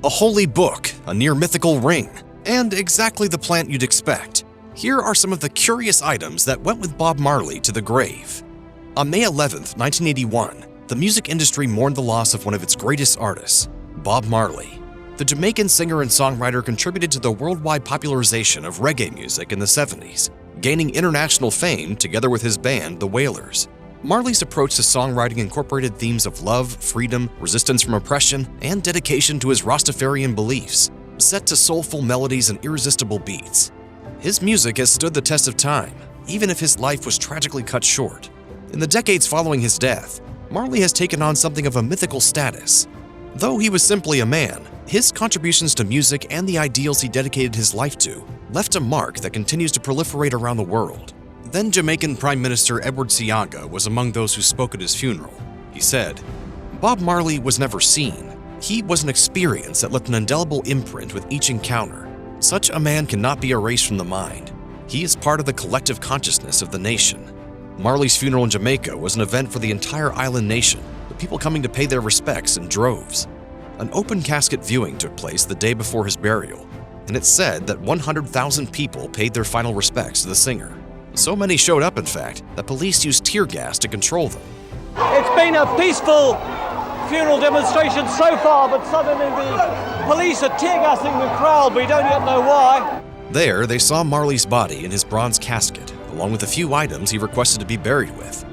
a holy book, a near-mythical ring, and exactly the plant you'd expect. Here are some of the curious items that went with Bob Marley to the grave. On May 11, 1981, the music industry mourned the loss of one of its greatest artists, Bob Marley. The Jamaican singer and songwriter contributed to the worldwide popularization of reggae music in the 70s, gaining international fame together with his band, the Wailers. Marley's approach to songwriting incorporated themes of love, freedom, resistance from oppression, and dedication to his Rastafarian beliefs, set to soulful melodies and irresistible beats. His music has stood the test of time, even if his life was tragically cut short. In the decades following his death, Marley has taken on something of a mythical status. Though he was simply a man, his contributions to music and the ideals he dedicated his life to left a mark that continues to proliferate around the world. Then Jamaican Prime Minister Edward Seaga was among those who spoke at his funeral. He said, "Bob Marley was never seen. He was an experience that left an indelible imprint with each encounter. Such a man cannot be erased from the mind. He is part of the collective consciousness of the nation." Marley's funeral in Jamaica was an event for the entire island nation, with people coming to pay their respects in droves. An open casket viewing took place the day before his burial, and it's said that 100,000 people paid their final respects to the singer. So many showed up, in fact, that police used tear gas to control them. It's been a peaceful funeral demonstration so far, but suddenly the police are tear gassing the crowd. We don't yet know why. There, they saw Marley's body in his bronze casket, along with a few items he requested to be buried with.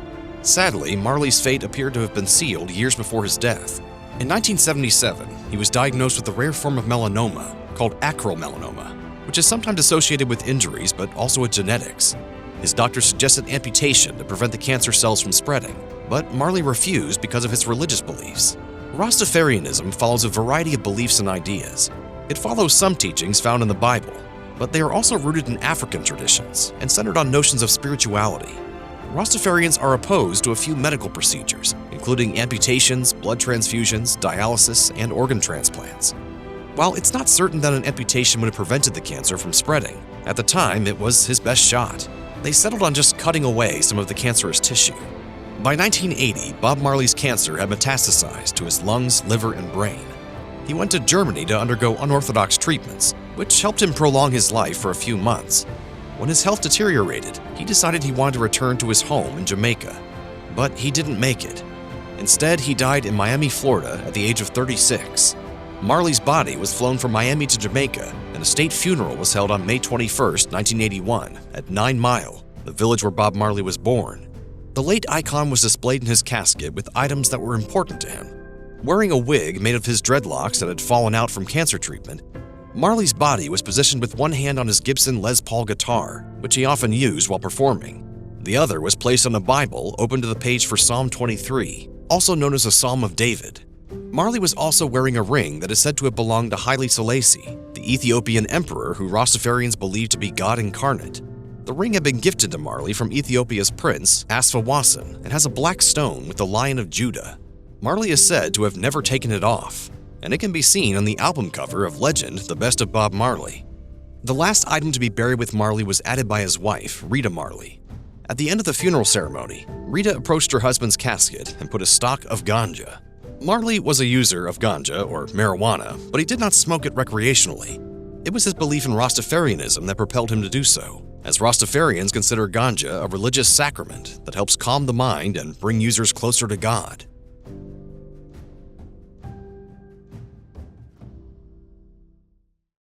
Sadly, Marley's fate appeared to have been sealed years before his death. In 1977, he was diagnosed with a rare form of melanoma called acral melanoma, which is sometimes associated with injuries but also with genetics. His doctor suggested amputation to prevent the cancer cells from spreading, but Marley refused because of his religious beliefs. Rastafarianism follows a variety of beliefs and ideas. It follows some teachings found in the Bible, but they are also rooted in African traditions and centered on notions of spirituality. Rastafarians are opposed to a few medical procedures, including amputations, blood transfusions, dialysis, and organ transplants. While it's not certain that an amputation would have prevented the cancer from spreading, at the time it was his best shot. They settled on just cutting away some of the cancerous tissue. By 1980, Bob Marley's cancer had metastasized to his lungs, liver, and brain. He went to Germany to undergo unorthodox treatments, which helped him prolong his life for a few months. When his health deteriorated, he decided he wanted to return to his home in Jamaica. But he didn't make it. Instead, he died in Miami, Florida at the age of 36. Marley's body was flown from Miami to Jamaica, and a state funeral was held on May 21, 1981, at 9 Mile, the village where Bob Marley was born. The late icon was displayed in his casket with items that were important to him. Wearing a wig made of his dreadlocks that had fallen out from cancer treatment, Marley's body was positioned with one hand on his Gibson Les Paul guitar, which he often used while performing. The other was placed on a Bible open to the page for Psalm 23, also known as a Psalm of David. Marley was also wearing a ring that is said to have belonged to Haile Selassie, the Ethiopian emperor who Rastafarians believe to be God incarnate. The ring had been gifted to Marley from Ethiopia's prince, Asfawasan, and has a black stone with the Lion of Judah. Marley is said to have never taken it off, and it can be seen on the album cover of Legend, The Best of Bob Marley. The last item to be buried with Marley was added by his wife, Rita Marley. At the end of the funeral ceremony, Rita approached her husband's casket and put a stalk of ganja. Marley was a user of ganja, or marijuana, but he did not smoke it recreationally. It was his belief in Rastafarianism that propelled him to do so, as Rastafarians consider ganja a religious sacrament that helps calm the mind and bring users closer to God.